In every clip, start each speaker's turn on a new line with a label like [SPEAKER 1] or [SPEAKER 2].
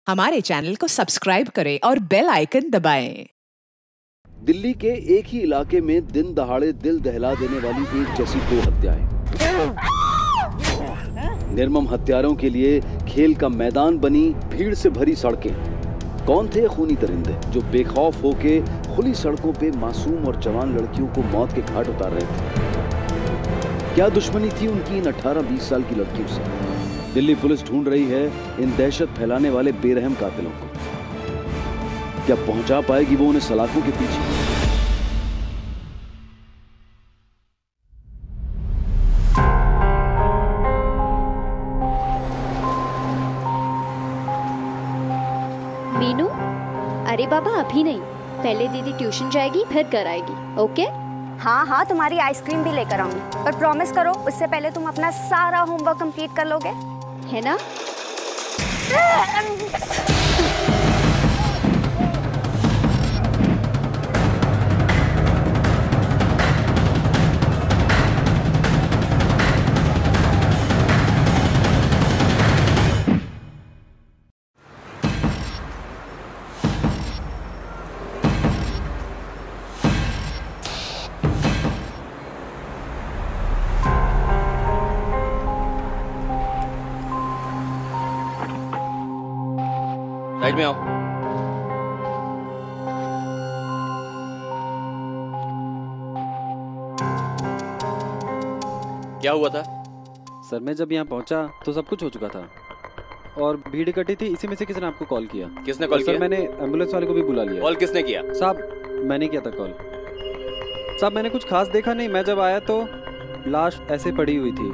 [SPEAKER 1] हमारे चैनल को सब्सक्राइब करें और बेल आइकन दबाएं।
[SPEAKER 2] दिल्ली के एक ही इलाके में दिन दहाड़े दिल दहला देने वाली एक जैसी दो हत्याएं। निर्मम हत्यारों के लिए खेल का मैदान बनी भीड़ से भरी सड़कें। कौन थे खूनी दरिंदे जो बेखौफ होके खुली सड़कों पे मासूम और जवान लड़कियों को मौत के घाट उतार रहे थे? क्या दुश्मनी थी उनकी इन 18-20 साल की लड़कियों से? दिल्ली पुलिस ढूंढ रही है इन दहशत फैलाने वाले बेरहम कातिलों को। क्या पहुंचा पाएगी वो उन्हें सलाखों के पीछे?
[SPEAKER 3] मीनू, अरे बाबा अभी नहीं, पहले दीदी ट्यूशन जाएगी फिर घर आएगी। ओके?
[SPEAKER 4] हाँ हाँ, तुम्हारी आइसक्रीम भी लेकर आऊंगी, पर प्रॉमिस करो उससे पहले तुम अपना सारा होमवर्क कंप्लीट कर लोगे,
[SPEAKER 3] है ना?
[SPEAKER 5] साइड में आओ। क्या हुआ था?
[SPEAKER 6] सर मैं जब यहाँ पहुँचा तो सब कुछ हो चुका था और भीड़ इकट्ठी थी। इसी में से किसी ने आपको कॉल किया।
[SPEAKER 5] किसने कॉल किया?
[SPEAKER 6] सर मैंने एम्बुलेंस वाले को भी बुला लिया।
[SPEAKER 5] कॉल किसने किया?
[SPEAKER 6] साहब मैंने किया था कॉल। साहब मैंने कुछ खास देखा नहीं, मैं जब आया तो लाश ऐसे पड़ी हुई थी।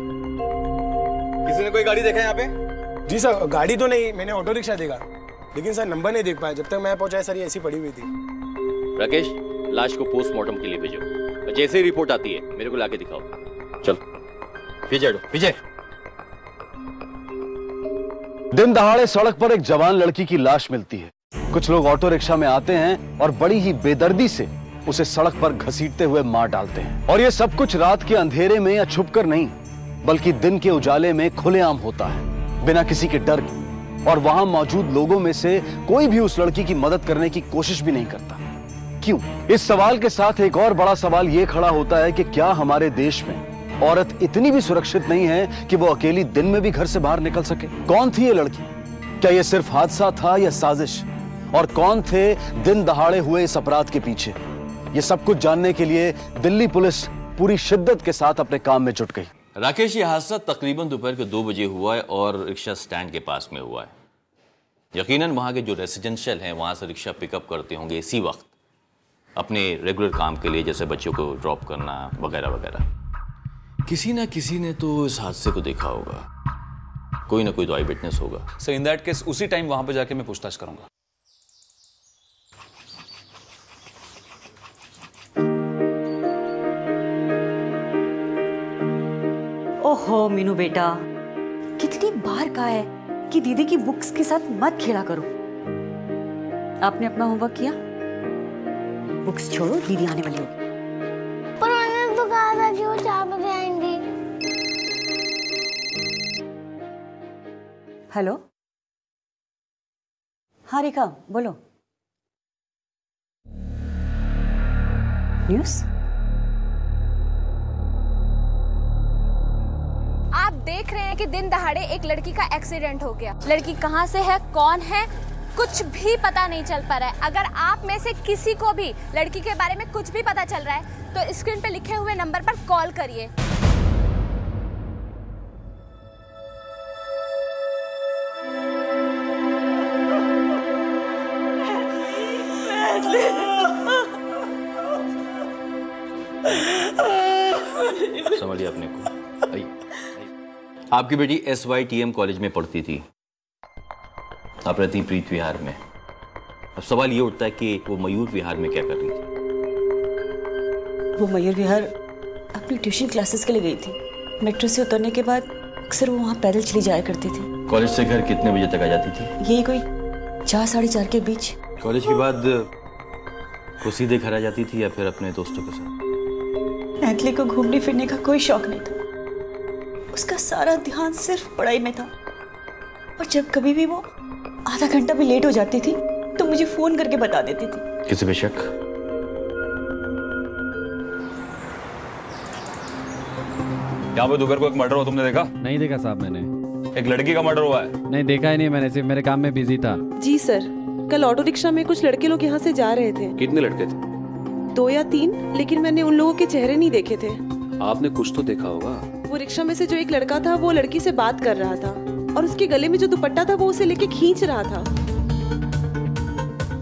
[SPEAKER 5] किसी ने कोई गाड़ी देखा यहाँ पे?
[SPEAKER 7] जी सर, गाड़ी तो नहीं, मैंने ऑटो रिक्शा देखा, लेकिन सर नंबर नहीं देख पाया। जब तक मैं पहुंचा सर ये ऐसी पड़ी हुई थी।
[SPEAKER 5] राकेश, लाश को पोस्टमार्टम के लिए भेजो और जैसे ही रिपोर्ट आती है मेरे को लाके दिखाओ। चल पीछे हटो, पीछे।
[SPEAKER 2] दिन दहाड़े सड़क पर एक जवान लड़की की लाश मिलती है। कुछ लोग ऑटो रिक्शा में आते हैं और बड़ी ही बेदर्दी से उसे सड़क पर घसीटते हुए मार डालते हैं। और ये सब कुछ रात के अंधेरे में या छुपकर नहीं, बल्कि दिन के उजाले में खुलेआम होता है, बिना किसी के डर के। और वहां मौजूद लोगों में से कोई भी उस लड़की की मदद करने की कोशिश भी नहीं करता। क्यों? इस सवाल के साथ एक और बड़ा सवाल यह खड़ा होता है कि क्या हमारे देश में औरत इतनी भी सुरक्षित नहीं है कि वो अकेली दिन में भी घर से बाहर निकल सके? कौन थी ये लड़की? क्या ये सिर्फ हादसा था या साजिश? और कौन थे दिन दहाड़े हुए इस अपराध के पीछे? ये सब कुछ जानने के लिए दिल्ली पुलिस पूरी शिद्दत के साथ अपने काम में जुट गई।
[SPEAKER 5] राकेश, ये हादसा तकरीबन दोपहर के 2 बजे हुआ है और रिक्शा स्टैंड के पास में हुआ है। यकीनन वहाँ के जो रेसिडेंशियल हैं वहाँ से रिक्शा पिकअप करते होंगे इसी वक्त अपने रेगुलर काम के लिए, जैसे बच्चों को ड्रॉप करना वगैरह वगैरह। किसी ना किसी ने तो इस हादसे को देखा होगा, कोई ना कोई तो आई विटनेस होगा।
[SPEAKER 8] सो इन दैट केस उसी टाइम वहाँ पे जाके मैं पूछताछ करूँगा।
[SPEAKER 9] ओहो मीनू बेटा, कितनी बार कहा है कि दीदी की बुक्स के साथ मत खेला करो। आपने अपना होमवर्क किया? बुक्स छोड़ो, दीदी आने वाली होगी।
[SPEAKER 10] पर उन्होंने तो कहा था कि वो 4 बजे आएंगी।
[SPEAKER 9] हेलो, हाँ रेखा बोलो। न्यूज़?
[SPEAKER 4] आप देख रहे हैं कि दिन दहाड़े एक लड़की का एक्सीडेंट हो गया। लड़की कहां से है, कौन है, कुछ भी पता नहीं चल पा रहा है। अगर आप में से किसी को भी लड़की के बारे में कुछ भी पता चल रहा है तो स्क्रीन पे लिखे हुए नंबर पर कॉल करिए।
[SPEAKER 5] समझिए अपने को। आइए। आपकी बेटी SYTM कॉलेज में पढ़ती थी, आप रहती प्रीत विहार में। अब सवाल ये उठता है कि वो मयूर विहार में क्या कर रही थी?
[SPEAKER 9] वो मयूर विहार अपनी ट्यूशन क्लासेस के लिए गई थी। मेट्रो से उतरने के बाद अक्सर वो वहाँ पैदल चली जाया करती थी।
[SPEAKER 5] कॉलेज से घर कितने बजे तक आ जाती थी?
[SPEAKER 9] यही कोई 4-4:30 के बीच।
[SPEAKER 5] कॉलेज के बाद वो सीधे घर आ जाती थी या फिर अपने दोस्तों के साथ?
[SPEAKER 9] नैतली को घूमने फिरने का कोई शौक नहीं था। उसका सारा ध्यान सिर्फ पढ़ाई में था। और जब कभी भी वो आधा घंटा भी लेट हो जाती थी तो मुझे फोन करके बता देती थी।
[SPEAKER 5] किसी पे शक?
[SPEAKER 8] यहाँ पे दोपहर को एक मर्डर हुआ, तुमने देखा?
[SPEAKER 6] नहीं देखा साहब मैंने।
[SPEAKER 8] एक लड़की का मर्डर हुआ है।
[SPEAKER 6] नहीं देखा ही नहीं मैंने, सिर्फ मेरे काम में बिजी था।
[SPEAKER 11] जी सर, कल ऑटो रिक्शा में कुछ लड़के लोग यहाँ से जा रहे थे।
[SPEAKER 8] कितने लड़के थे?
[SPEAKER 11] 2 या 3, लेकिन मैंने उन लोगों के चेहरे नहीं देखे थे।
[SPEAKER 8] आपने कुछ तो देखा होगा।
[SPEAKER 11] वो रिक्शा में से जो एक लड़का था वो लड़की से बात कर रहा था और उसके गले में जो दुपट्टा था वो उसे लेके खींच रहा था।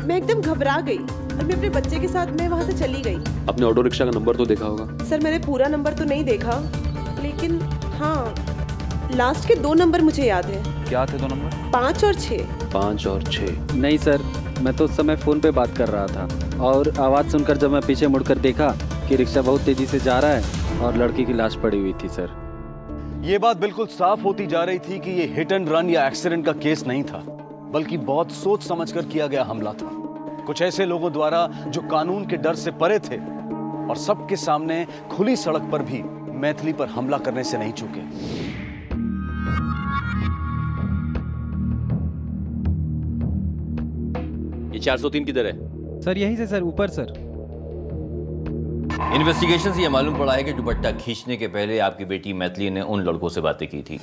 [SPEAKER 11] मैं एकदम घबरा गई और मैं अपने बच्चे के साथ मैं वहाँ से चली गई।
[SPEAKER 8] आपने ऑटो रिक्शा का नंबर तो देखा होगा?
[SPEAKER 11] सर मैंने पूरा नंबर तो नहीं देखा, लेकिन हाँ लास्ट के 2 नंबर मुझे याद है।
[SPEAKER 8] क्या थे 2 नंबर?
[SPEAKER 11] 5 और 6।
[SPEAKER 8] 5 और 6?
[SPEAKER 6] नहीं सर, मैं तो उस समय फोन पे बात कर रहा था और आवाज सुनकर जब मैं पीछे मुड़कर देखा कि रिक्शा बहुत तेजी से जा रहा है और लड़की की लाश पड़ी हुई थी सर।
[SPEAKER 2] ये बात बिल्कुल साफ होती जा रही थी कि ये हिट एंड रन या एक्सीडेंट का केस नहीं था, बल्कि बहुत सोच समझकर किया गया हमला था। कुछ ऐसे लोगों द्वारा जो कानून के डर से परे थे और सबके सामने खुली सड़क पर भी मैथिली पर हमला करने से नहीं चूके।
[SPEAKER 5] ये 403 किधर है?
[SPEAKER 6] सर यहीं से सर, ऊपर सर।
[SPEAKER 5] इन्वेस्टिगेशन से यह मालूम पड़ा है कि दुपट्टा खींचने के पहले आपकी बेटी मैथिली ने उन लड़कों से बातें की थी।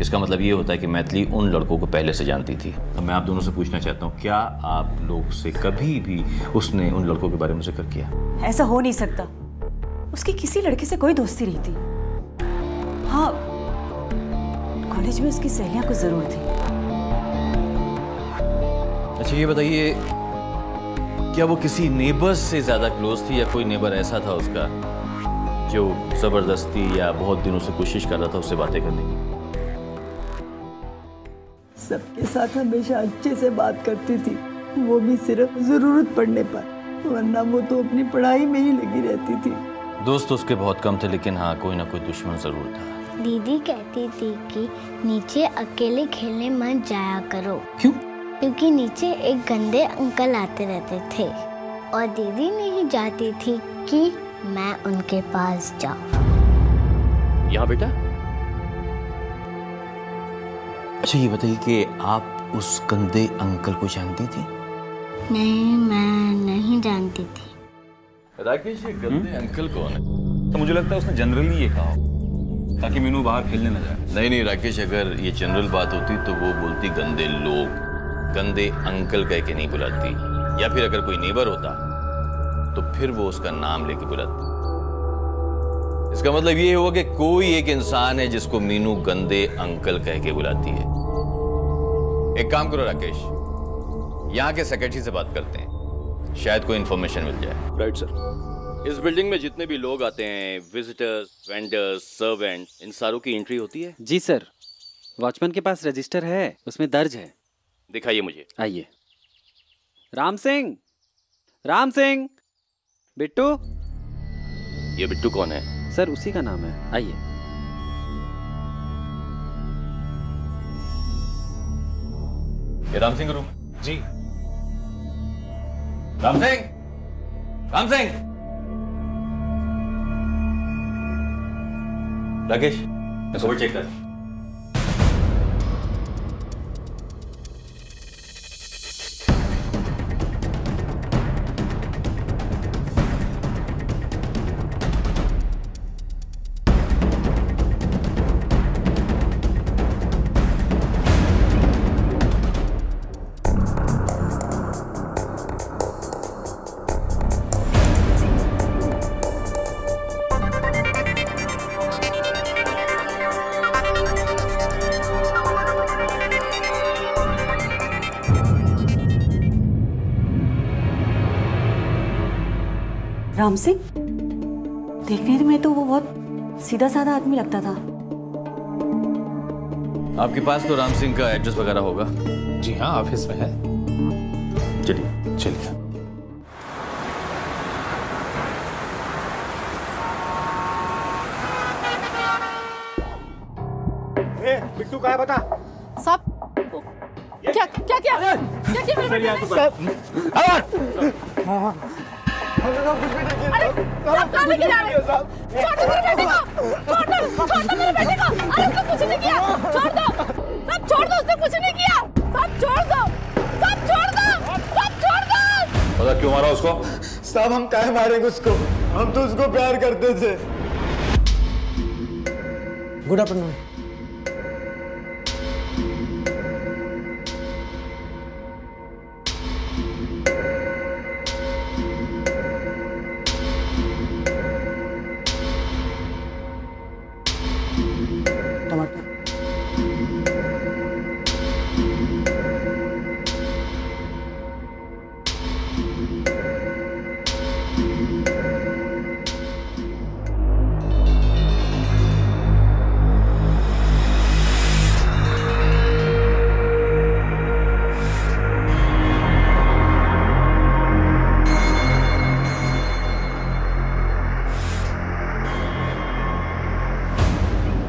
[SPEAKER 5] इसका मतलब ये होता है कि मैथिली उन लड़कों को पहले से जानती थी। तो मैं आप दोनों से पूछना चाहता हूँ, क्या आप लोग से कभी भी उसने उन लड़कों के बारे में जिक्र किया?
[SPEAKER 9] ऐसा हो नहीं सकता, उसकी किसी लड़के से कोई दोस्ती नहीं थी। हाँ, कॉलेज में उसकी सहेलियां कुछ जरूर थी।
[SPEAKER 5] अच्छा ये बताइए, क्या वो किसी नेबर्स से ज्यादा क्लोज थी या कोई नेबर ऐसा था उसका जो जबरदस्ती या बहुत दिनों से कोशिश कर रहा था उससे बातें करने की?
[SPEAKER 12] सबके साथ हमेशा अच्छे से बात करती थी, वो भी सिर्फ जरूरत पड़ने पर, वरना वो तो अपनी पढ़ाई में ही लगी रहती थी।
[SPEAKER 5] दोस्त उसके बहुत कम थे, लेकिन हाँ कोई ना कोई दुश्मन जरूर था।
[SPEAKER 10] दीदी कहती थी कि नीचे अकेले खेलने मत जाया करो।
[SPEAKER 5] क्यों?
[SPEAKER 10] क्योंकि नीचे एक गंदे अंकल आते रहते थे और दीदी नहीं चाहती थी कि मैं उनके पास जाऊं।
[SPEAKER 5] यहाँ बेटा? अच्छा ये बताइए कि आप उस गंदे अंकल को जानती थी?
[SPEAKER 10] नहीं, मैं नहीं जानती थी।
[SPEAKER 5] राकेश, ये गंदे अंकल कौन है?
[SPEAKER 8] तो मुझे लगता है उसने जनरली ये कहा ताकि मीनू बाहर खेलने न जाए।
[SPEAKER 5] नहीं राकेश, अगर ये जनरल बात होती तो वो बोलती गंदे लोग, गंदे अंकल कह के नहीं बुलाती। या फिर अगर कोई नेबर होता तो फिर वो उसका नाम लेके बुलाती। इसका मतलब ये हुआ कि कोई एक इंसान है जिसको मीनू गंदे अंकल कह के बुलाती है। एक काम करो राकेश, यहाँ के सेक्रेटरी से बात करते हैं, शायद कोई इंफॉर्मेशन मिल जाए।
[SPEAKER 8] Right sir.
[SPEAKER 5] इस बिल्डिंग में जितने भी लोग आते हैं, विजिटर्स, वेंडर्स, सर्वेंट्स, इन सारों की एंट्री होती है?
[SPEAKER 6] जी सर, वॉचमैन के पास रजिस्टर है, उसमें दर्ज है।
[SPEAKER 5] दिखाइए मुझे।
[SPEAKER 6] आइए। राम सिंह, राम सिंह, बिट्टू।
[SPEAKER 5] ये बिट्टू कौन है?
[SPEAKER 6] सर उसी का नाम है, आइए।
[SPEAKER 5] ये राम सिंह रूम?
[SPEAKER 7] जी।
[SPEAKER 5] राम सिंह, राम सिंह। राकेश, कवर चेक कर।
[SPEAKER 9] राम सिंह? देखने में तो वो बहुत सीधा साधा आदमी लगता था।
[SPEAKER 5] आपके पास तो राम सिंह का एड्रेस वगैरह होगा?
[SPEAKER 7] जी हाँ, ऑफिस में है।
[SPEAKER 5] चलिए
[SPEAKER 7] चलिए। बिट्टू कहाँ है बता?
[SPEAKER 4] सब क्या क्या क्या क्या क्या मेरे बेटे ने? अरे सब कहाँ लेके जा रहे हो? छोड़ दो मेरे बेटे को, छोड़ दो मेरे बेटे को। अरे उसने कुछ नहीं किया, छोड़ दो सब, छोड़ दो, उसने कुछ नहीं किया सब।
[SPEAKER 8] क्यों मारा उसको?
[SPEAKER 13] साहब हम काहे मारेंगे उसको, हम तो उसको प्यार करते थे। Good afternoon.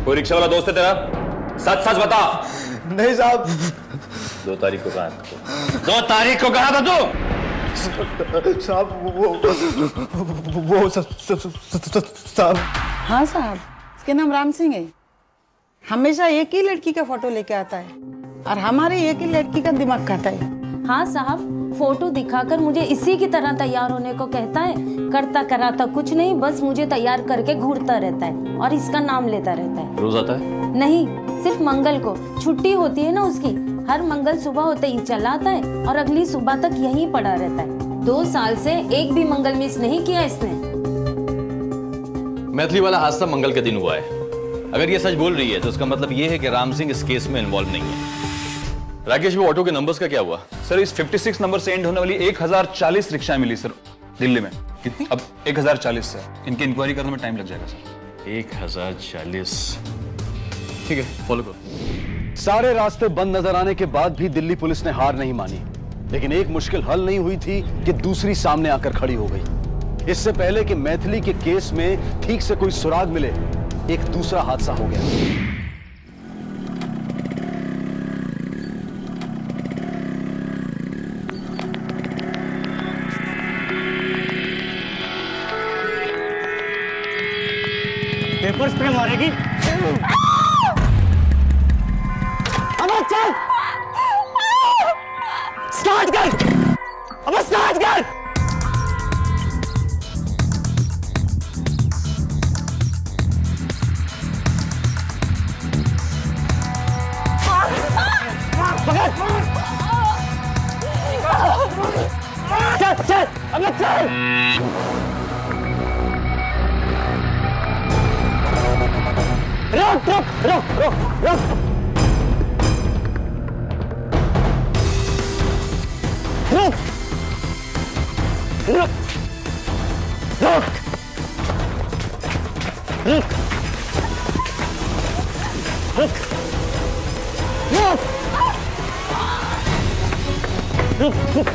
[SPEAKER 8] कोई रिक्शा वाला दोस्त है तेरा? सच सच बता।
[SPEAKER 13] नहीं साहब।
[SPEAKER 8] 2 तारीख को कहा था? 2 तारीख को कहा था तू?
[SPEAKER 13] साहब वो साहब।
[SPEAKER 14] हाँ साहब, इसके नाम राम सिंह है। हमेशा एक ही लड़की का फोटो लेके आता है और हमारे एक ही लड़की का दिमाग खाता है।
[SPEAKER 15] हाँ साहब, फोटो दिखाकर मुझे इसी की तरह तैयार होने को कहता है। करता कराता कुछ नहीं, बस मुझे तैयार करके घूरता रहता है और इसका नाम लेता रहता है।
[SPEAKER 5] रोज आता है?
[SPEAKER 15] नहीं, सिर्फ मंगल को। छुट्टी होती है ना उसकी, हर मंगल सुबह होते ही चला आता है और अगली सुबह तक यहीं पड़ा रहता है। 2 साल से एक भी मंगल मिस नहीं किया इसने।
[SPEAKER 5] मैथिली वाला हादसा मंगल के दिन हुआ है। अगर ये सच बोल रही है तो उसका मतलब ये है कि राम सिंह इस केस में इन्वॉल्व नहीं है। राकेश, वो ऑटो के नंबर्स का क्या हुआ?
[SPEAKER 8] सर इस 56 नंबर से एंड होने वाली 1040 रिक्शा मिली सर दिल्ली में। कितनी? अब 1040 से इनकी इंक्वायरी करने में टाइम लग जाएगा सर।
[SPEAKER 5] 1040। ठीक है, फॉलो करो।
[SPEAKER 2] सारे रास्ते बंद नजर आने के बाद भी दिल्ली पुलिस ने हार नहीं मानी, लेकिन एक मुश्किल हल नहीं हुई थी कि दूसरी सामने आकर खड़ी हो गई। इससे पहले कि मैथिली के केस में ठीक से कोई सुराग मिले, एक दूसरा हादसा हो गया।
[SPEAKER 13] पेपर स्प्रे मारेगी। अब चल, स्टार्ट कर, अब स्टार्ट कर। चल चल, अब चल। रुक रुक रुक रुक रुक। रुक रुक रुक रुक रुक रुक रुक।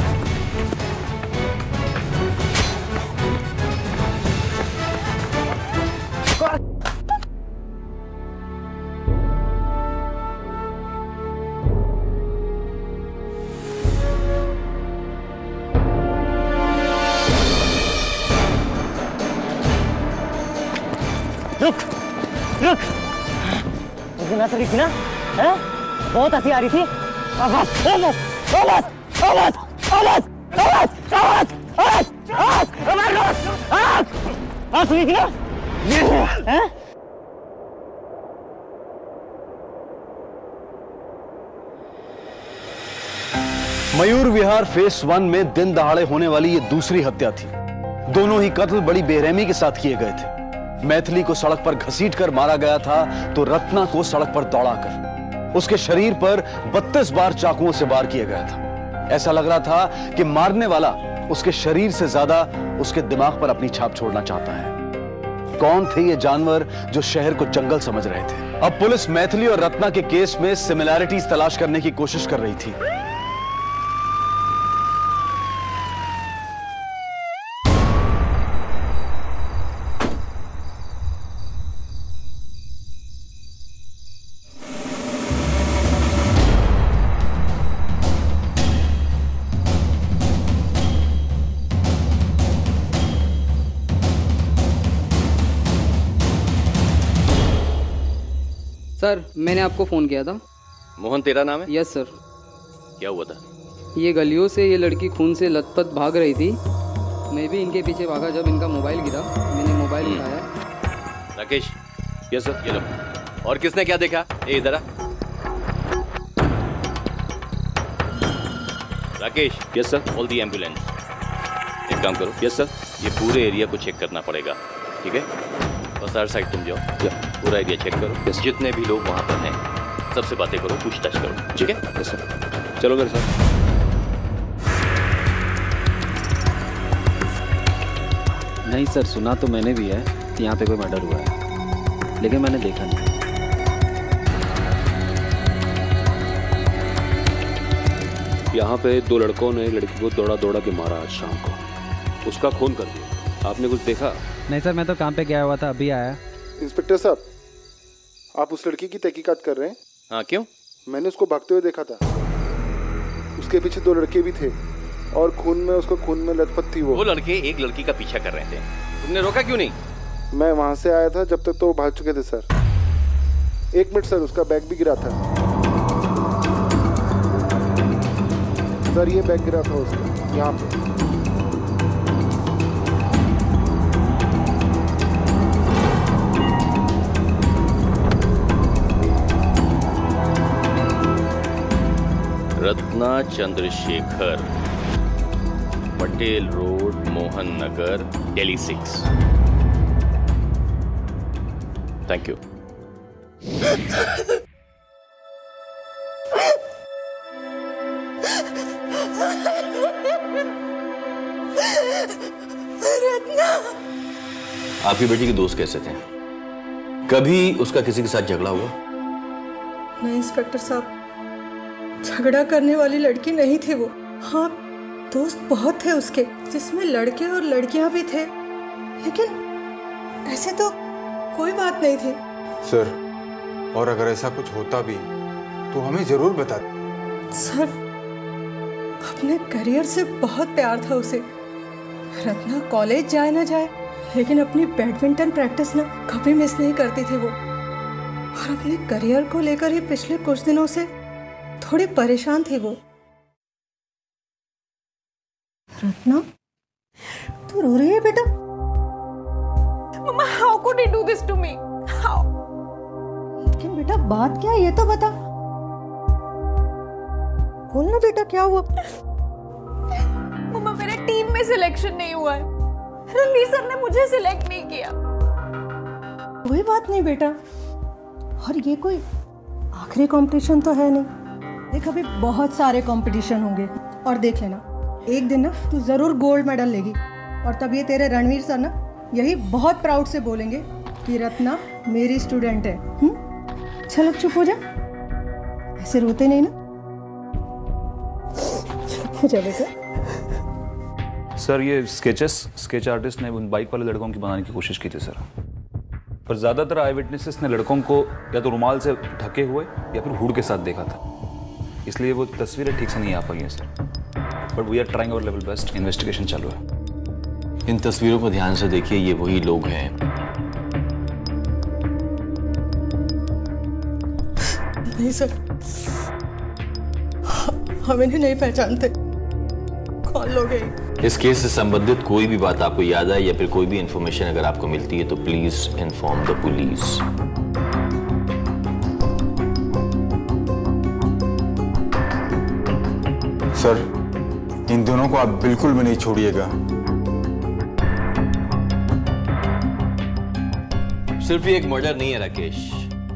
[SPEAKER 13] रुक रुक। उस दिन हंस रही थी ना, हैं? बहुत हंसी आ रही थी। आवाज आवाज आवाज आवाज आवाज आवाज आवाज आवाज आवाज आवाज आवाज हंस रही थी ना, हैं?
[SPEAKER 2] मयूर विहार फेस 1 में दिन दहाड़े होने वाली ये दूसरी हत्या थी। दोनों ही कत्ल बड़ी बेरहमी के साथ किए गए थे। मैथिली को सड़क पर घसीटकर मारा गया था तो रत्ना को सड़क पर दौड़ाकर उसके शरीर पर 32 बार चाकुओं से वार किया गया था। ऐसा लग रहा था कि मारने वाला उसके शरीर से ज्यादा उसके दिमाग पर अपनी छाप छोड़ना चाहता है। कौन थे ये जानवर जो शहर को जंगल समझ रहे थे? अब पुलिस मैथिली और रत्ना के केस में सिमिलैरिटीज तलाश करने की कोशिश कर रही थी।
[SPEAKER 16] सर, मैंने आपको फोन किया था।
[SPEAKER 5] मोहन तेरा नाम है?
[SPEAKER 16] Yes sir.
[SPEAKER 5] क्या हुआ था?
[SPEAKER 16] ये गलियों से ये लड़की खून से लथपथ भाग रही थी। मैं भी इनके पीछे भागा जब इनका मोबाइल गिरा। मैंने मोबाइल उठाया।
[SPEAKER 5] राकेश। Yes sir. ये लो। और किसने क्या देखा? ये इधर आ। राकेश। Yes sir. कॉल दी एम्बुलेंस। एक काम करो। Yes sir. ये पूरे एरिया को चेक करना पड़ेगा, ठीक है? बस हर साइड तुम जाओ, पूरा एरिया चेक करो। जितने भी लोग वहाँ पर हैं सबसे बातें करो, पूछताछ करो, ठीक है?
[SPEAKER 8] Yes sir. चलो मेरे साथ।
[SPEAKER 6] नहीं सर, सुना तो मैंने भी है कि यहाँ पे कोई मर्डर हुआ है, लेकिन मैंने देखा नहीं।
[SPEAKER 17] यहाँ पे 2 लड़कों ने लड़की को दौड़ा दौड़ा के मारा आज शाम को, उसका खून कर दिया। आपने कुछ देखा?
[SPEAKER 6] नहीं सर, मैं तो काम पे गया हुआ था, अभी आया।
[SPEAKER 18] इंस्पेक्टर साहब, आप उस लड़की की तहकीकात कर रहे हैं?
[SPEAKER 5] हाँ, क्यों?
[SPEAKER 18] मैंने उसको भागते हुए देखा था। उसके पीछे 2 लड़के भी थे और खून में लथपथ थी वो
[SPEAKER 5] लड़के एक लड़की का पीछा कर रहे थे। तुमने रोका क्यों नहीं?
[SPEAKER 18] मैं वहां से आया था, जब तक तो वो भाग चुके थे सर। 1 मिनट सर, उसका बैग भी गिरा था सर। ये बैग गिरा था उसका यहाँ पे।
[SPEAKER 5] Ratna Chandrashekhar, Patel road, Mohan Nagar, Delhi 6। Thank you. आपकी बेटी के दोस्त कैसे थे? कभी उसका किसी के साथ झगड़ा हुआ?
[SPEAKER 12] नहीं इंस्पेक्टर साहब, झगड़ा करने वाली लड़की नहीं थी वो। हाँ, दोस्त बहुत थे उसके, जिसमें लड़के और लड़कियां भी थे, लेकिन ऐसे तो कोई बात नहीं थी
[SPEAKER 19] सर। और अगर ऐसा कुछ होता भी तो हमें जरूर बता।
[SPEAKER 12] सर, अपने करियर से बहुत प्यार था उसे। रत्ना कॉलेज जाए ना जाए, लेकिन अपनी बैडमिंटन प्रैक्टिस ना कभी मिस नहीं करती थी वो। और अपने करियर को लेकर ही पिछले कुछ दिनों से थोड़ी परेशान थी वो। रत्ना, तू रो रही है बेटा?
[SPEAKER 4] मम्मा, how could he do this to me? How?
[SPEAKER 12] लेकिन बेटा बात क्या है ये तो बता। बोल ना बेटा, क्या हुआ?
[SPEAKER 4] मम्मा, मेरे टीम में सिलेक्शन नहीं हुआ है। रणवीर सर ने मुझे सिलेक्ट नहीं किया।
[SPEAKER 12] कोई बात नहीं बेटा, और ये कोई आखिरी कंपटीशन तो है नहीं। देख, अभी बहुत सारे कंपटीशन होंगे, और देख लेना एक दिन ना तू जरूर गोल्ड मेडल लेगी। और तब ये तेरे रणवीर सर ना यही बहुत प्राउड से बोलेंगे कि रत्ना मेरी स्टूडेंट है। चल अब चुप हो जा, ऐसे रोते नहीं ना। चुप हो जा बेटा।
[SPEAKER 8] सर, ये स्केच आर्टिस्ट ने उन बाइक वाले लड़कों की बनाने की कोशिश की थी सर, पर ज्यादातर आई विटनेसेस ने लड़कों को या तो रुमाल से ढके हुए या फिर हुड के साथ देखा था, इसलिए वो तस्वीरें ठीक से नहीं आ पाई हैं sir. But we are trying our level best, investigation चालू है।
[SPEAKER 5] इन तस्वीरों को ध्यान से देखिए, ये वही लोग हैं।
[SPEAKER 12] नहीं सर, हम इन्हें नहीं पहचानते। कौन लोग हैं?
[SPEAKER 5] इस केस से संबंधित कोई भी बात आपको याद आए या फिर कोई भी इंफॉर्मेशन अगर आपको मिलती है तो please inform the police.
[SPEAKER 19] Sir, इन दोनों को आप बिल्कुल भी नहीं छोड़िएगा।
[SPEAKER 5] सिर्फ ये एक मर्डर नहीं है Rakesh,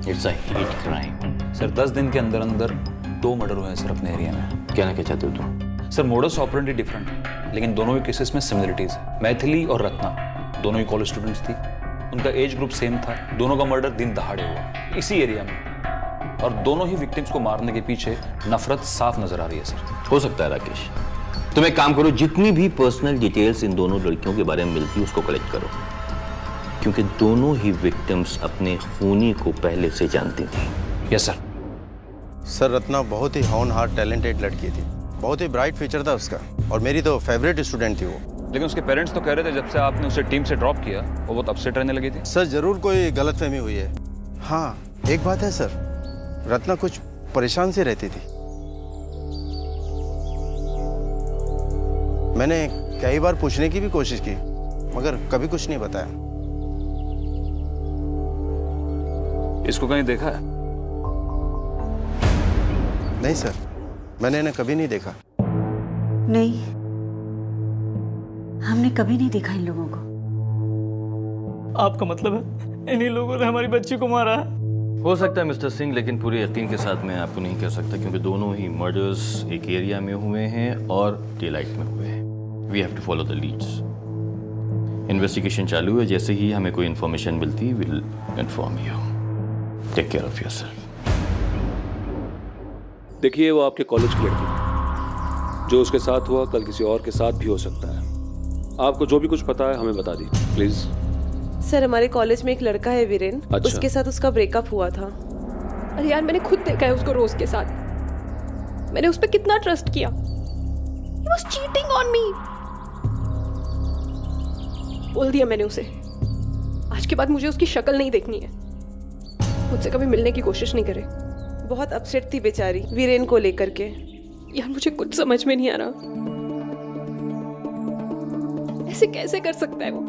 [SPEAKER 5] it's a hate crime.
[SPEAKER 8] Sir, 10 दिन के अंदर अंदर 2 मर्डर हुए हैं सर अपने एरिया में।
[SPEAKER 5] क्या चाहते हो तुम?
[SPEAKER 8] सर, मोडस ऑपरेंडी डिफरेंट है, लेकिन दोनों ही केसेस में सिमिलरिटीज है। मैथिली और रत्ना दोनों ही कॉलेज स्टूडेंट्स थी, उनका एज ग्रुप सेम था, दोनों का मर्डर दिन दहाड़े हुआ इसी एरिया में, और दोनों ही विक्टिम्स को मारने के पीछे नफरत साफ नजर आ रही है सर।
[SPEAKER 5] हो सकता है राकेश, तुम एक काम करो, जितनी भी पर्सनल डिटेल्स इन दोनों लड़कियों के बारे में मिलती है उसको कलेक्ट करो, क्योंकि दोनों ही विक्टिम्स अपने खूनी को पहले से जानती थी।
[SPEAKER 8] Yes sir.
[SPEAKER 20] सर, रत्ना बहुत ही होनहार टैलेंटेड लड़की थी, बहुत ही ब्राइट फ्यूचर था उसका, और मेरी तो फेवरेट स्टूडेंट थी वो।
[SPEAKER 8] लेकिन उसके पेरेंट्स तो कह रहे थे जब से आपने उसे टीम से ड्रॉप किया वो बहुत अपसेट रहने लगी थी।
[SPEAKER 20] सर, जरूर कोई गलतफहमी हुई है। हाँ, एक बात है सर, रत्ना कुछ परेशान सी रहती थी। मैंने कई बार पूछने की भी कोशिश की, मगर कभी कुछ नहीं बताया।
[SPEAKER 8] इसको कहीं देखा है?
[SPEAKER 20] नहीं सर, मैंने इन्हें कभी नहीं देखा।
[SPEAKER 9] नहीं, हमने कभी नहीं देखा इन लोगों को।
[SPEAKER 13] आपका मतलब है इन्हीं लोगों ने हमारी बच्ची को मारा है?
[SPEAKER 5] हो सकता है मिस्टर सिंह, लेकिन पूरे यकीन के साथ मैं आपको नहीं कह सकता, क्योंकि दोनों ही मर्डर्स एक एरिया में हुए हैं और डे लाइट में हुए हैं। We have to follow the leads. Investigation चालू है, जैसे ही हमें कोई इन्फॉर्मेशन मिलती will inform you. Take care of yourself.
[SPEAKER 17] देखिए, वो आपके कॉलेज की लड़की, जो उसके साथ हुआ कल किसी और के साथ भी हो सकता है। आपको जो भी कुछ पता है हमें बता दीजिए प्लीज।
[SPEAKER 11] सर, हमारे कॉलेज में एक लड़का है वीरेन।
[SPEAKER 17] अच्छा।
[SPEAKER 11] उसके साथ उसका ब्रेकअप हुआ था।
[SPEAKER 21] अरे यार, मैंने खुद देखा है उसको रोज के साथ। मैंने उस पर कितना ट्रस्ट किया। He was cheating on me। बोल दिया मैंने उसे, आज के बाद मुझे उसकी शक्ल नहीं देखनी है। मुझसे कभी मिलने की कोशिश नहीं करे।
[SPEAKER 11] बहुत अपसेट थी बेचारी वीरेन को लेकर के।
[SPEAKER 21] यार, मुझे कुछ समझ में नहीं आ रहा, ऐसे कैसे कर सकता है वो।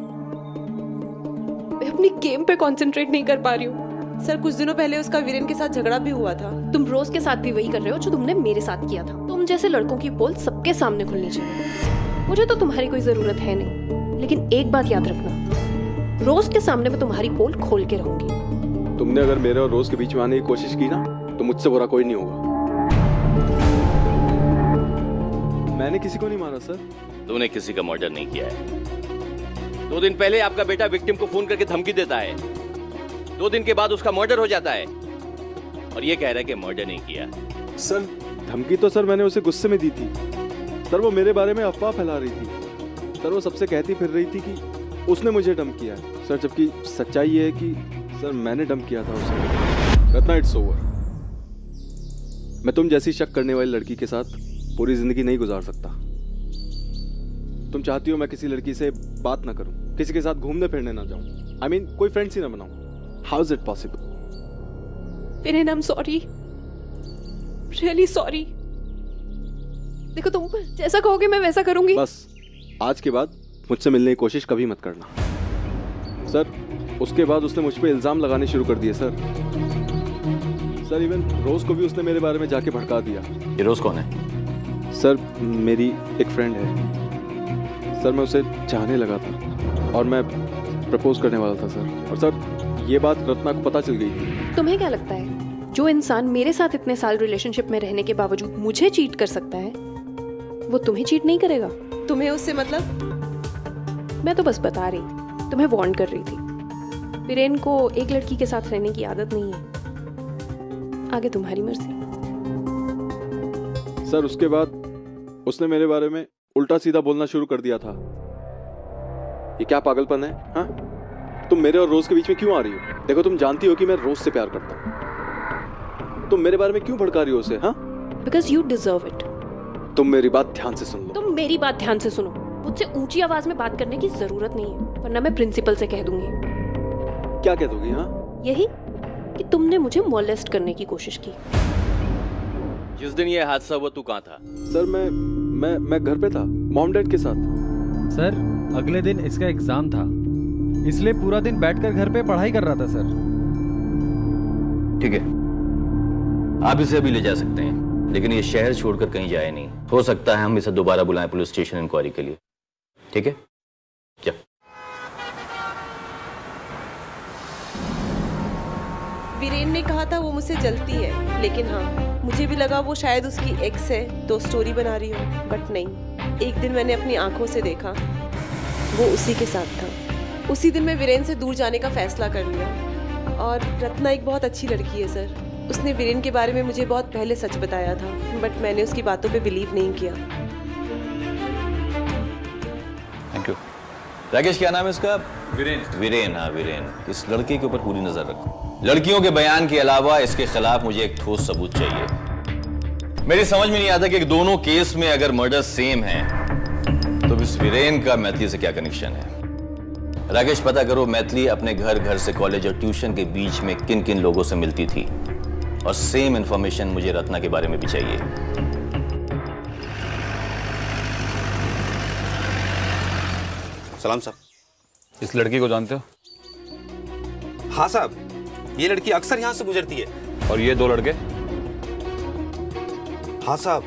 [SPEAKER 21] मैं अपनी गेम पे कंसंट्रेट नहीं कर पा रही हूँ।
[SPEAKER 11] सर, कुछ दिनों पहले उसका वीरेन के साथ झगड़ा भी हुआ था।
[SPEAKER 21] तुम रोज के साथ भी वही कर रहे हो जो तुमने मेरे साथ किया था। तुम जैसे लड़कों की पोल सबके सामने खुलनी चाहिए। मुझे तो तुम्हारी कोई जरूरत है नहीं, लेकिन एक बात याद रखना, रोज के सामने मैं तुम्हारी पोल खोल के रहूंगी।
[SPEAKER 17] तुमने अगर मेरे और रोज के बीच में आने की कोशिश की ना, तो मुझसे बुरा कोई नहीं होगा।
[SPEAKER 22] मैंने किसी को नहीं मारा सर।
[SPEAKER 5] तुमने किसी का मर्डर नहीं किया है। 2 दिन पहले आपका बेटा विक्टिम को फोन करके धमकी देता है, 2 दिन के बाद उसका मर्डर हो जाता है, और ये कह रहा है कि मर्डर नहीं किया।
[SPEAKER 22] सर, धमकी तो सर मैंने उसे गुस्से में दी थी। सर, वो मेरे बारे में अफवाह फैला रही थी। सर, वो सबसे कहती फिर रही थी कि उसने मुझे डंप किया है। सर, जबकि सच्चाई ये है कि सर मैंने डंप किया था उसे। Ratna, it's over. मैं तुम जैसी शक करने वाली लड़की के साथ पूरी जिंदगी नहीं गुजार सकता। तुम चाहती हो मैं किसी लड़की से बात ना करूं, किसी के साथ घूमने फिरने ना जाऊं, I mean, कोई फ्रेंड्स ही ना बनाऊं। How is it possible?
[SPEAKER 21] Viren, I'm sorry, really sorry। देखो, तुम जैसा कहोगे मैं वैसा करूंगी।
[SPEAKER 22] बस आज के बाद मुझसे मिलने की कोशिश कभी मत करना। सर, उसके बाद उसने मुझ पे इल्जाम लगाने शुरू कर दिए सर। सर, इवन रोज को भी उसने मेरे बारे में जाके भड़का दिया।
[SPEAKER 5] ये रोज कौन है?
[SPEAKER 22] सर, मेरी एक फ्रेंड है। सर, मैं उसे चाहने लगा था और मैं प्रपोज करने वाला था सर। और सर, ये बात रत्ना को पता चल गई थी।
[SPEAKER 21] तुम्हें क्या लगता है, जो इंसान मेरे साथ इतने साल रिलेशनशिप में रहने के बावजूद मुझे चीट कर सकता है, वो तुम्हें चीट नहीं करेगा?
[SPEAKER 11] तुम्हें उससे मतलब?
[SPEAKER 21] मैं तो बस बता रही, तुम्हें वार्न कर रही थी। वीरेन को एक लड़की के साथ रहने की आदत नहीं है। आगे तुम्हारी मर्जी।
[SPEAKER 22] सर, उसके बाद उसने मेरे बारे में उल्टा सीधा बोलना शुरू कर दिया था। ये क्या पागलपन है? हाँ, तुम मेरे और रोज के बीच में क्यों आ रही हो? देखो, तुम जानती हो कि मैं रोज से प्यार करता हूँ। तुम मेरे बारे में क्यों भड़का रही हो उसे? हाँ,
[SPEAKER 21] बिकॉज यू डिजर्व इट।
[SPEAKER 22] तुम मेरी बात ध्यान से सुन लो।
[SPEAKER 21] तुम मेरी बात ध्यान से सुनो। मुझसे ऊंची आवाज में बात करने की जरूरत नहीं है, वरना मैं प्रिंसिपल से कह दूंगी।
[SPEAKER 22] क्या कह दोगी? हाँ,
[SPEAKER 21] यही कि तुमने मुझे मोलेस्ट करने की कोशिश की।
[SPEAKER 5] जिस दिन ये हादसा हुआ तू कहाँ था?
[SPEAKER 22] सर, मैं घर पे था, मॉम डैड के साथ।
[SPEAKER 6] सर, अगले दिन इसका एग्जाम था, इसलिए पूरा दिन बैठकर घर पे पढ़ाई कर रहा था सर।
[SPEAKER 5] ठीक है, आप इसे अभी ले जा सकते हैं, लेकिन ये शहर छोड़कर कहीं जाए नहीं। हो सकता है हम इसे दोबारा बुलाएं पुलिस स्टेशन इंक्वायरी के लिए। ठीक है, क्या?
[SPEAKER 11] वीरेन ने कहा था वो मुझसे जलती है, लेकिन हाँ, मुझे भी लगा वो शायद उसकी एक्स है तो स्टोरी बना रही हो, बट नहीं। एक दिन मैंने अपनी आंखों से देखा, वो उसी के साथ था। उसी दिन मैं वीरेन से दूर जाने का फैसला कर लिया। और रत्ना एक बहुत अच्छी लड़की है सर। उसने वीरेन के बारे में मुझे बहुत पहले सच बताया था, बट मैंने उसकी बातों पे बिलीव नहीं किया।
[SPEAKER 5] Thank you. राकेश, क्या नाम है इसका? वीरेन। वीरेन, हाँ वीरेन। इस लड़के के ऊपर पूरी नजर रखो। लड़कियों के बयान के अलावा इसके खिलाफ मुझे एक ठोस सबूत चाहिए। मेरी समझ में नहीं आता कि दोनों केस में अगर मर्डर सेम है तो इस वीरेन का मैथिली से क्या कनेक्शन है। राकेश, पता करो मैथिली अपने घर से कॉलेज और ट्यूशन के बीच में किन किन लोगों से मिलती थी, और सेम इंफॉर्मेशन मुझे रत्ना के बारे में भी चाहिए।
[SPEAKER 1] सलाम साहब।
[SPEAKER 8] इस लड़की को जानते हो?
[SPEAKER 1] हाँ साहब, ये लड़की अक्सर यहाँ से गुजरती है।
[SPEAKER 8] और ये दो लड़के?
[SPEAKER 1] हाँ साहब,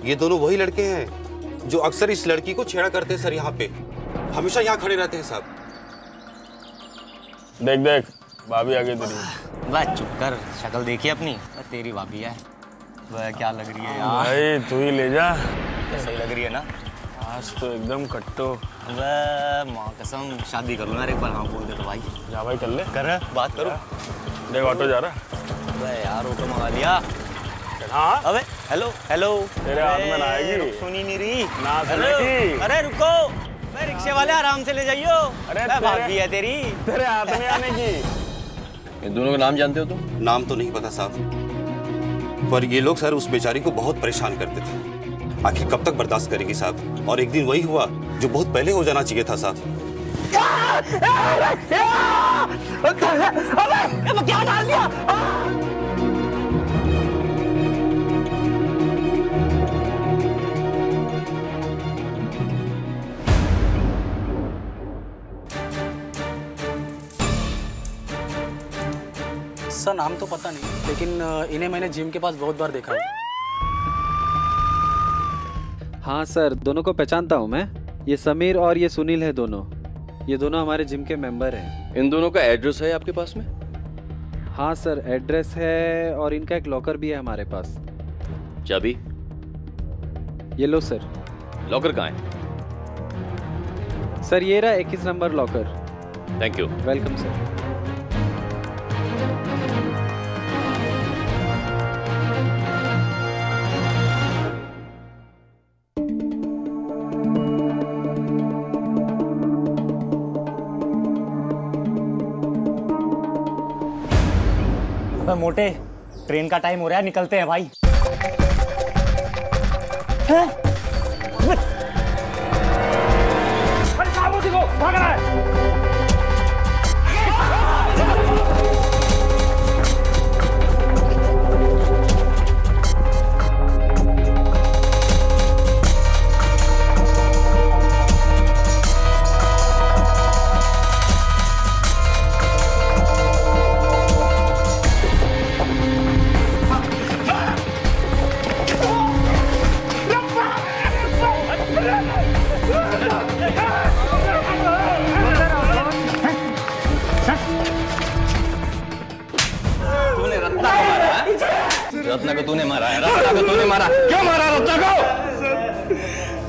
[SPEAKER 1] ये दोनों वही लड़के हैं जो अक्सर इस लड़की को छेड़ा करते हैं सर। यहाँ पे हमेशा यहाँ खड़े रहते हैं साहब।
[SPEAKER 3] देख देख, भाभी आ गई तेरी।
[SPEAKER 13] बस चुप कर, शक्ल देखी अपनी, तेरी भाभी है। वह क्या लग रही है यार?
[SPEAKER 3] भाई तू ही ले जा।
[SPEAKER 13] सही लग रही है ना?
[SPEAKER 3] आज तो एकदम कट्टो।
[SPEAKER 13] वह माँ कसम, शादी कर लो ना एक बार। हाँ बोल दे तो भाई।
[SPEAKER 3] जा भाई, कर ले।
[SPEAKER 13] कर बात करो।
[SPEAKER 3] देख ऑटो जा रहा।
[SPEAKER 13] वह यार ऑटो मंगा लिया।
[SPEAKER 3] हाँ?
[SPEAKER 13] अबे हेलो हेलो।
[SPEAKER 3] तेरे हाथ में ना आएगी।
[SPEAKER 13] सुनी नहीं रही
[SPEAKER 3] ना
[SPEAKER 13] सुनेगी। अरे रुको, मैं रिक्शे वाले आराम से ले जाइयो। अरे भाभी है तेरी,
[SPEAKER 3] तेरे हाथ में आने की।
[SPEAKER 5] इन दोनों का नाम जानते हो तुम?
[SPEAKER 1] नाम तो नहीं पता साहब, पर ये लोग सर उस बेचारी को बहुत परेशान करते थे। आखिर कब तक बर्दाश्त करेगी साहब? और एक दिन वही हुआ जो बहुत पहले हो जाना चाहिए था साहब।
[SPEAKER 13] क्या डाल दिया?
[SPEAKER 23] सर नाम तो पता नहीं, लेकिन इन्हें मैंने जिम के पास बहुत बार देखा है।
[SPEAKER 6] हाँ सर, दोनों को पहचानता हूँ मैं। ये समीर और ये सुनील है दोनों। ये दोनों हमारे जिम के मेंबर हैं।
[SPEAKER 5] इन दोनों का एड्रेस है आपके पास में?
[SPEAKER 6] हाँ सर, एड्रेस है और इनका एक लॉकर भी है हमारे पास।
[SPEAKER 5] चाबी?
[SPEAKER 6] ये लो सर।
[SPEAKER 5] लॉकर कहाँ है?
[SPEAKER 6] सर ये रहा 21 number locker.
[SPEAKER 5] Thank you.
[SPEAKER 6] Welcome sir.
[SPEAKER 13] मोटे, ट्रेन का टाइम हो रहा है, निकलते हैं भाई। भाग रहा है।
[SPEAKER 5] रत्ना को तूने मारा है? रत्ना को तूने मारा? क्यों मारा रत्ना को?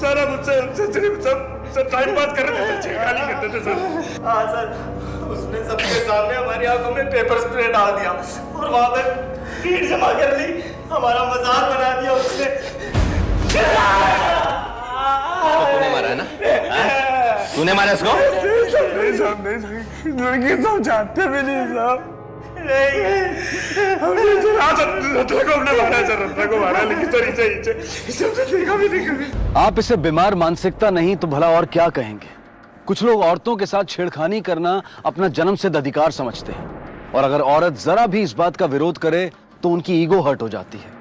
[SPEAKER 3] सर हम उससे टाइम पास कर रहे थे, छेड़खानी करते थे सर।
[SPEAKER 13] हाँ सर, उसने सबके सामने हमारी आंखों में पेपर स्प्रे डाल दिया और वहां पे भीड़ जमा कर ली। हमारा मजाक बना दिया उसने।
[SPEAKER 5] तूने मारा है ना? तूने मारा इसको?
[SPEAKER 3] नहीं साहब, लड़की सब जानते भी नहीं साहब।
[SPEAKER 2] आप इसे बीमार मानसिकता नहीं तो भला और क्या कहेंगे? कुछ लोग औरतों के साथ छेड़खानी करना अपना जन्मसिद्ध अधिकार समझते हैं, और अगर औरत जरा भी इस बात का विरोध करे तो उनकी ईगो हर्ट हो जाती है।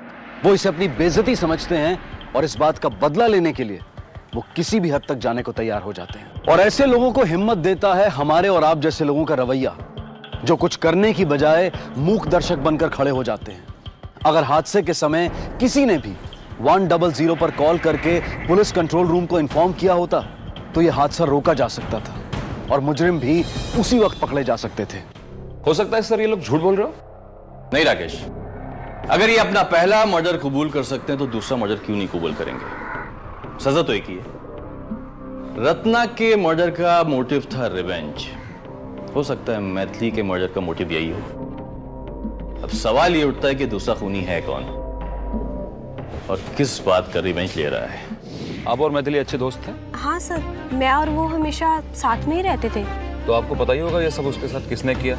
[SPEAKER 2] वो इसे अपनी बेइज्जती समझते हैं और इस बात का बदला लेने के लिए वो किसी भी हद तक जाने को तैयार हो जाते हैं। और ऐसे लोगों को हिम्मत देता है हमारे और आप जैसे लोगों का रवैया, जो कुछ करने की बजाय मूक दर्शक बनकर खड़े हो जाते हैं। अगर हादसे के समय किसी ने भी 100 पर कॉल करके पुलिस कंट्रोल रूम को इन्फॉर्म किया होता तो यह हादसा रोका जा सकता था और मुजरिम भी उसी वक्त पकड़े जा सकते थे।
[SPEAKER 8] हो सकता है सर ये लोग झूठ बोल रहे हो?
[SPEAKER 5] नहीं राकेश, अगर ये अपना पहला मर्डर कबूल कर सकते हैं तो दूसरा मर्डर क्यों नहीं कबूल करेंगे? सजा तो एक ही है। रत्ना के मर्डर का मोटिव था रिवेंज। हो सकता है मैथिली के मर्डर का मोटिव यही हो। अब सवाल ये उठता है कि दूसरा खूनी है कौन और किस बात का रिवेंज ले रहा है।
[SPEAKER 8] आप और मैथिली अच्छे दोस्त थे?
[SPEAKER 21] हाँ सर, मैं और वो हमेशा साथ में ही रहते थे।
[SPEAKER 8] तो आपको पता ही होगा ये सब उसके साथ किसने किया?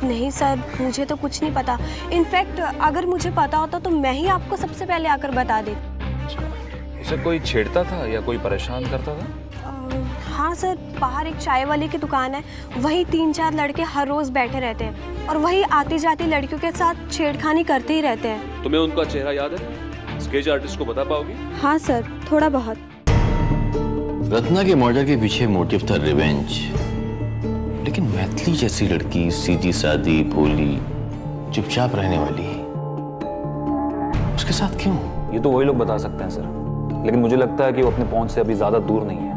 [SPEAKER 21] नहीं सर, मुझे तो कुछ नहीं पता। इनफैक्ट अगर मुझे पता होता तो मैं ही आपको सबसे पहले आकर बता देती।
[SPEAKER 8] उसे कोई छेड़ता था या कोई परेशान करता था?
[SPEAKER 21] हाँ सर, बाहर एक चाय वाले की दुकान है, वही 3-4 लड़के हर रोज बैठे रहते हैं और वही आती जाती लड़कियों के साथ छेड़खानी करते ही रहते हैं।
[SPEAKER 17] तुम्हें उनका चेहरा याद है? स्केच आर्टिस्ट को बता पाओगी?
[SPEAKER 21] हाँ सर, थोड़ा बहुत।
[SPEAKER 5] रत्ना के मर्डर के पीछे मोटिव था रिवेंज, लेकिन मैथिली जैसी लड़की सीधी सादी भोली चुपचाप रहने वाली, उसके साथ क्यों?
[SPEAKER 8] ये तो वही लोग बता सकते हैं सर, लेकिन मुझे लगता है कि वो अपने पहुंच से अभी ज्यादा दूर नहीं है।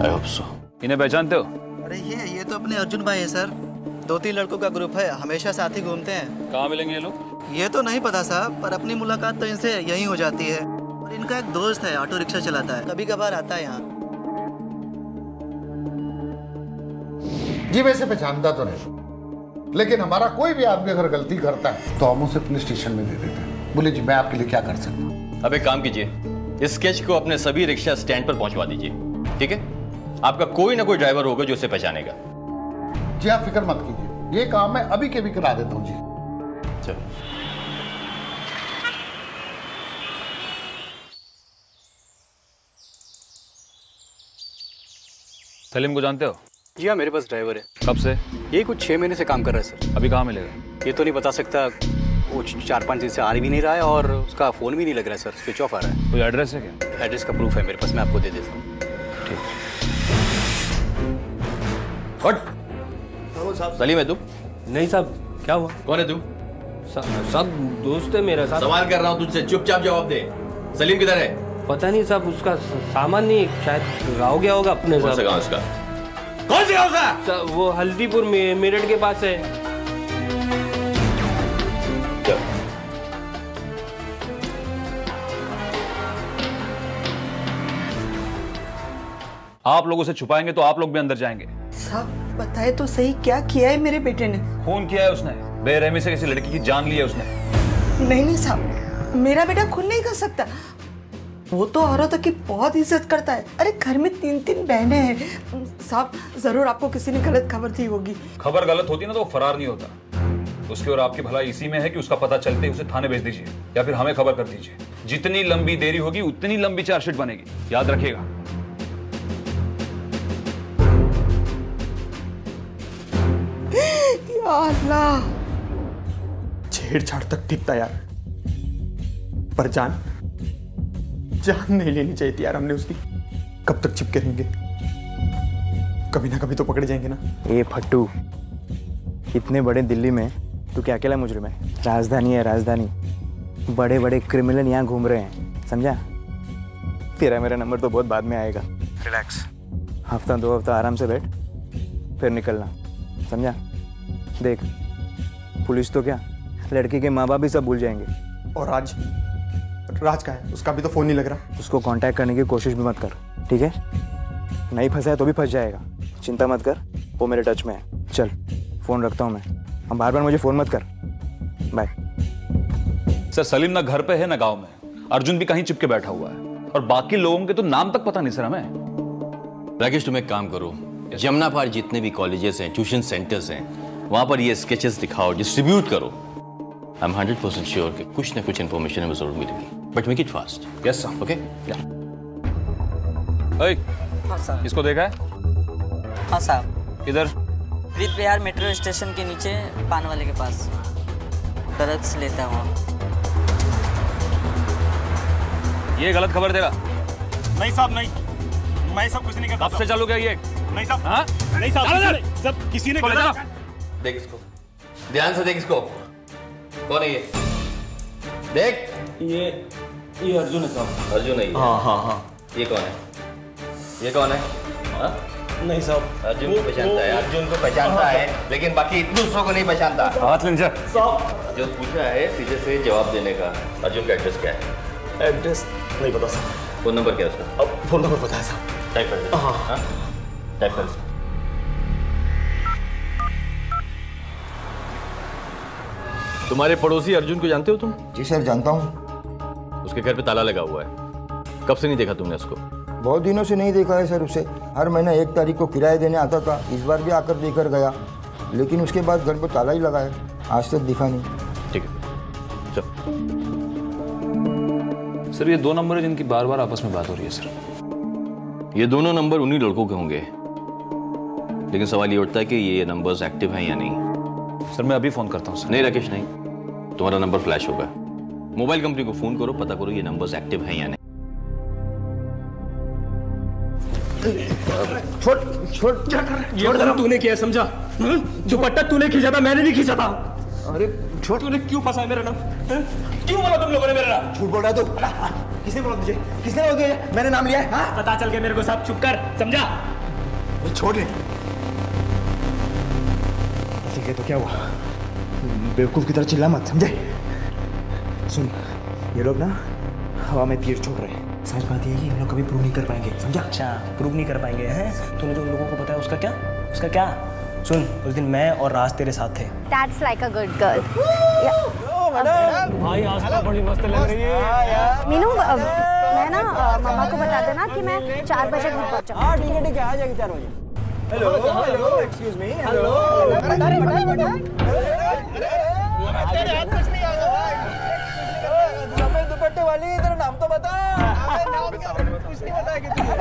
[SPEAKER 5] I hope so.
[SPEAKER 8] इन्हें पहचानते हो?
[SPEAKER 20] अरे ये तो अपने अर्जुन भाई है सर। 2-3 लड़कों का ग्रुप है, हमेशा साथ ही घूमते हैं।
[SPEAKER 8] कहाँ मिलेंगे ये लोग?
[SPEAKER 20] ये तो नहीं पता साहब, पर अपनी मुलाकात तो इनसे यहीं हो जाती है। और इनका एक दोस्त है, ऑटो रिक्शा चलाता है, कभी कभार आता है यहाँ।
[SPEAKER 7] जी वैसे पहचानता तो नहीं, लेकिन हमारा कोई भी आदमी अगर गलती करता है तो हम उसे पुलिस स्टेशन में दे देते हैं। बोले जी मैं आपके लिए क्या कर सकता हूँ?
[SPEAKER 5] अब एक काम कीजिए, इस स्केच को अपने सभी रिक्शा स्टैंड पर पहुंचवा दीजिए, ठीक है? आपका कोई ना कोई ड्राइवर होगा जो उसे पहचानेगा।
[SPEAKER 7] जी आप फिक्र मत कीजिए, ये काम मैं अभी के भी करा देता हूँ जी।
[SPEAKER 5] चलो।
[SPEAKER 8] सलीम को जानते हो?
[SPEAKER 23] जी हाँ, मेरे पास ड्राइवर है।
[SPEAKER 8] कब से?
[SPEAKER 23] ये कुछ 6 महीने से काम कर रहा है सर।
[SPEAKER 8] अभी कहाँ मिलेगा?
[SPEAKER 23] ये तो नहीं बता सकता, वो 4-5 दिन से आ भी नहीं रहा है और उसका फ़ोन भी नहीं लग रहा है सर, स्विच ऑफ आ रहा है।
[SPEAKER 8] कोई एड्रेस है क्या?
[SPEAKER 23] एड्रेस का प्रूफ है मेरे पास, मैं आपको दे देता हूँ।
[SPEAKER 8] ठीक।
[SPEAKER 5] सलीम है तू?
[SPEAKER 10] नहीं साहब। क्या हुआ?
[SPEAKER 5] कौन है तू?
[SPEAKER 10] सब दोस्त है मेरा साहब।
[SPEAKER 5] सवाल कर रहा हूँ तुझसे, चुपचाप जवाब दे। सलीम किधर है?
[SPEAKER 10] पता नहीं साहब, उसका सामान नहीं, शायद गाँव गया होगा अपने साहब।
[SPEAKER 5] कौन सा गाँव उसका? कौन से गाँव सा?
[SPEAKER 10] वो हल्दीपुर में मेरठ के पास है।
[SPEAKER 8] आप लोगों से छुपाएंगे तो आप लोग भी अंदर जाएंगे।
[SPEAKER 12] साहब बताए तो सही, क्या किया है मेरे बेटे ने?
[SPEAKER 8] खून किया है उसने, बेरहमी से किसी लड़की की जान ली है उसने।
[SPEAKER 12] नहीं साहब, मेरा बेटा खून नहीं कर सकता। वो तो औरतों की बहुत इज्जत करता है। अरे घर में 3 बहनें हैं साहब, जरूर आपको किसी ने गलत खबर दी होगी।
[SPEAKER 8] खबर गलत होती ना तो वो फरार नहीं होता। उसकी और आपकी भलाई इसी में है कि उसका पता चलते ही उसे थाने भेज दीजिए या फिर हमें खबर कर दीजिए। जितनी लंबी देरी होगी उतनी लंबी चार्जशीट बनेगी, याद रखिएगा।
[SPEAKER 12] या अल्लाह,
[SPEAKER 14] छेड़छाड़ तक ठीक था यार, पर जान नहीं लेनी चाहिए थी यार हमने उसकी। कब तक चिपके रहेंगे? कभी ना कभी तो पकड़े जाएंगे ना।
[SPEAKER 20] ए फट्टू, इतने बड़े दिल्ली में तू क्या अकेला मुजरिम है? राजधानी है राजधानी, बड़े बड़े क्रिमिनल यहाँ घूम रहे हैं, समझा? तेरा मेरा नंबर तो बहुत बाद में आएगा। रिलैक्स, हफ्ता 2 हफ्ता आराम से बैठ, फिर निकलना, समझा? देख, पुलिस तो क्या, लड़की के माँ बाप भी सब भूल जाएंगे।
[SPEAKER 14] और राज का है, उसका भी तो फोन नहीं लग रहा।
[SPEAKER 20] उसको कांटेक्ट करने की कोशिश भी मत कर, ठीक है? नहीं फंसा है तो भी फंस जाएगा, चिंता मत कर, वो मेरे टच में है। चल फोन रखता हूँ मैं, अब बार बार मुझे फोन मत कर, बाय।
[SPEAKER 8] सर सलीम ना घर पे है ना गांव में, अर्जुन भी कहीं चिपके बैठा हुआ है और बाकी लोगों के तो नाम तक पता नहीं सर हमें।
[SPEAKER 5] राकेश तुम एक काम करो, जमुना पार जितने भी कॉलेजेस हैं, ट्यूशन सेंटर्स हैं, वहां पर ये स्केचेस दिखाओ, डिस्ट्रीब्यूट करो। आई एम 100% श्योर कि कुछ ना कुछ इन्फॉर्मेशन हमें जरूर मिलेगी, but make it fast.
[SPEAKER 8] Yes sir.
[SPEAKER 5] Okay.
[SPEAKER 24] हाँ साहब।
[SPEAKER 8] इसको देखा है?
[SPEAKER 24] हाँ साहब।
[SPEAKER 8] किधर?
[SPEAKER 24] प्रीत बिहार मेट्रो स्टेशन के नीचे पान वाले के पास ड्रग्स लेता है वहाँ।
[SPEAKER 8] ये गलत खबर दे रहा?
[SPEAKER 3] नहीं साहब नहीं, मैं सब कुछ नहीं करता।
[SPEAKER 8] कब से चालू किया ये?
[SPEAKER 3] नहीं साहब।
[SPEAKER 8] हाँ?
[SPEAKER 3] नहीं साहब, सब किसी ने
[SPEAKER 5] गलत। देख इसको, ध्यान से देख इसको, कौन है ये? देख,
[SPEAKER 10] ये अर्जुन है साहब।
[SPEAKER 5] अर्जुन है ये?
[SPEAKER 10] हाँ।
[SPEAKER 5] ये कौन है? ये कौन है? हाँ?
[SPEAKER 10] नहीं साहब।
[SPEAKER 5] अर्जुन को पहचानता है, अर्जुन को पहचानता है, लेकिन बाकी दूसरों को नहीं पहचानता।
[SPEAKER 8] हाथ ले जा।
[SPEAKER 5] जो पूछा है सीधे से जवाब देने का। अर्जुन का एड्रेस क्या है?
[SPEAKER 14] एड्रेस नहीं पता साहब।
[SPEAKER 5] फोन नंबर क्या है उसका?
[SPEAKER 14] अब फोन नंबर पता है साहब।
[SPEAKER 5] टाइप कर दे। हाँ, टाइप कर। तुम्हारे पड़ोसी अर्जुन को जानते हो तुम?
[SPEAKER 25] जी सर जानता हूँ।
[SPEAKER 5] उसके घर पे ताला लगा हुआ है, कब से नहीं देखा तुमने उसको?
[SPEAKER 25] बहुत दिनों से नहीं देखा है सर उसे। हर महीने 1 तारीख को किराया देने आता था, इस बार भी आकर देकर गया, लेकिन उसके बाद घर पर ताला ही लगा है, आज तक दिखा नहीं।
[SPEAKER 5] ठीक है चल।
[SPEAKER 8] सर ये 2 नंबर है जिनकी बार बार आपस में बात हो रही है सर।
[SPEAKER 5] ये दोनों नंबर उन्हीं लड़कों के होंगे, लेकिन सवाल ये उठता है कि ये नंबर्स एक्टिव हैं या नहीं।
[SPEAKER 8] सर मैं अभी फोन करता हूँ सर।
[SPEAKER 5] नहीं राकेश नहीं, तुम्हारा नंबर फ्लैश होगा। मोबाइल कंपनी को फोन करो, पता करो ये नंबर्स एक्टिव हैं या नहीं।
[SPEAKER 13] छोड़ छोड़ क्या कर रहा है? ये काम तूने किया समझा? दुपट्टा तूने खींचा था, मैंने नहीं खींचा था। अरे छोड़, तूने क्यों फंसाया मेरा नाम? क्यों बोला तुम लोगों ने मेरा नाम? झूठ बोल रहा है तू। किसने बोला तुझे? किसने बोला तुझे? मैंने नाम लिया है? हाँ? पता चल गया मेरे को सब, चुप कर, समझा? छोड़ दे। ठीक है तो क्या हुआ? बेवकूफ की तरह चिल्ला मत, समझे? सुन, ये लोग ना हवा में तीर छोड़ रहे हैं। सच बात ये है कि हम लोग कभी प्रूव नहीं कर पाएंगे, समझा? अच्छा, प्रूव नहीं कर पाएंगे हैं? तूने जो उन लोगों को बताया उसका क्या? उसका क्या? सुन, उस दिन मैं और राज तेरे साथ थे।
[SPEAKER 4] That's like a good girl.
[SPEAKER 13] भाई आज तो बड़ी मस्त लग रही है।
[SPEAKER 4] मीनू, मैं ना मामा को बता देना कि मैं 4 बजे घर पहुंचा।
[SPEAKER 13] हाँ ठीक है, आ जाएगी 4 बजे। Hello hello, excuse me, hello. तेरे हाथ कुछ नहीं आया भाई। सफेद दुपट्टे वाली, तेरा नाम तो बता। नाम क्या? कुछ नहीं बताया कि तुझे।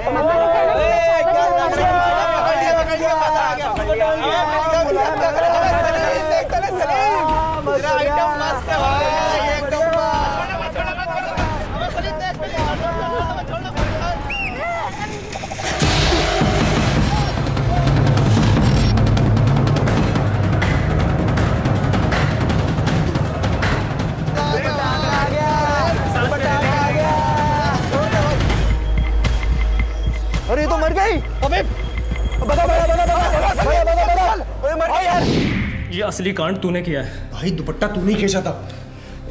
[SPEAKER 13] अरे तो मर गई। अबे बता यार। ये असली कांड तूने किया है भाई। दुपट्टा तूने ही खींचा था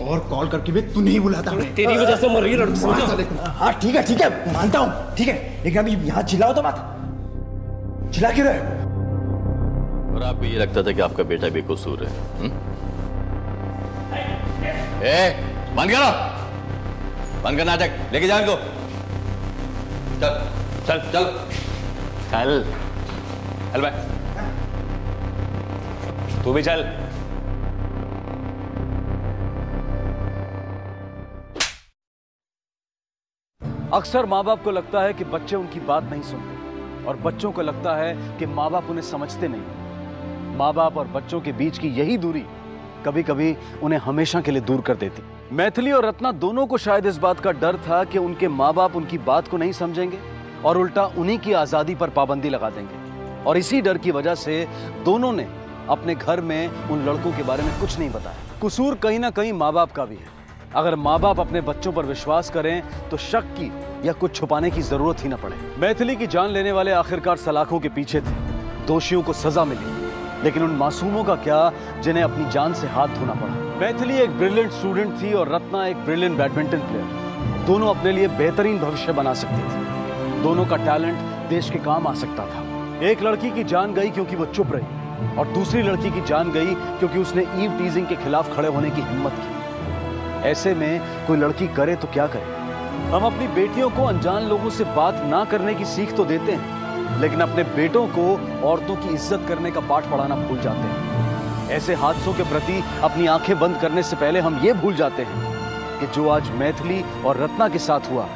[SPEAKER 13] और कॉल करके भी तूने ही बुलाया था। तेरी वजह से मर रही लड़की। हाँ ठीक है मानता हूँ, ठीक है, लेकिन अभी यहाँ चिल्लाओ तो मत। चिल्ला क्यों रहे?
[SPEAKER 5] और आपको ये लगता था कि आपका बेटा बेकसूर है? बंद करो, बंद कर नाटक, लेके जाओ इनको। चल चल चल चल चल भाई, तू भी चल।
[SPEAKER 2] अक्सर माँ बाप को लगता है कि बच्चे उनकी बात नहीं सुनते और बच्चों को लगता है कि माँ बाप उन्हें समझते नहीं। माँ बाप और बच्चों के बीच की यही दूरी कभी कभी उन्हें हमेशा के लिए दूर कर देती। मैथिली और रत्ना दोनों को शायद इस बात का डर था कि उनके माँ बाप उनकी बात को नहीं समझेंगे और उल्टा उन्हीं की आजादी पर पाबंदी लगा देंगे, और इसी डर की वजह से दोनों ने अपने घर में उन लड़कों के बारे में कुछ नहीं बताया। कसूर कहीं ना कहीं माँ बाप का भी है। अगर माँ बाप अपने बच्चों पर विश्वास करें तो शक की या कुछ छुपाने की जरूरत ही न पड़े। मैथिली की जान लेने वाले आखिरकार सलाखों के पीछे थे, दोषियों को सजा मिली, लेकिन उन मासूमों का क्या जिन्हें अपनी जान से हाथ धोना पड़ा। मैथिली एक ब्रिलियंट स्टूडेंट थी और रत्ना एक ब्रिलियंट बैडमिंटन प्लेयर। दोनों अपने लिए बेहतरीन भविष्य बना सकती थी। दोनों का टैलेंट देश के काम आ सकता था। एक लड़की की जान गई क्योंकि वो चुप रही और दूसरी लड़की की जान गई क्योंकि उसने ईव टीजिंग के खिलाफ खड़े होने की हिम्मत की। ऐसे में कोई लड़की करे तो क्या करे? हम अपनी बेटियों को अनजान लोगों से बात ना करने की सीख तो देते हैं, लेकिन अपने बेटों को औरतों की इज्जत करने का पाठ पढ़ाना भूल जाते हैं। ऐसे हादसों के प्रति अपनी आंखें बंद करने से पहले हम ये भूल जाते हैं कि जो आज मैथिली और रत्ना के साथ हुआ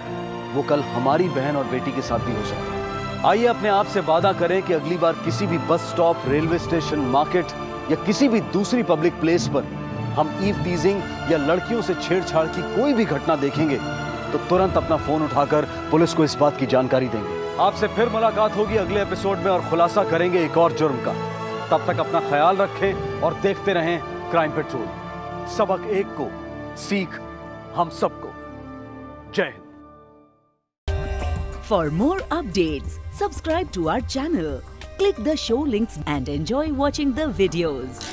[SPEAKER 2] वो कल हमारी बहन और बेटी के साथ भी हो सकता है। आइए अपने आप से वादा करें कि अगली बार किसी भी bus stop, railway station, market या किसी भी दूसरी पब्लिक प्लेस पर हम ईव टीजिंग या लड़कियों से छेड़छाड़ की कोई भी घटना देखेंगे तो तुरंत अपना फोन उठाकर पुलिस को इस बात की जानकारी देंगे। आपसे फिर मुलाकात होगी अगले एपिसोड में और खुलासा करेंगे एक और जुर्म का। तब तक अपना ख्याल रखें और देखते रहें क्राइम पेट्रोल। सबक एक को, सीख हम सबको। जय Hind.
[SPEAKER 15] For more updates, subscribe to our channel, click the show links and enjoy watching the videos.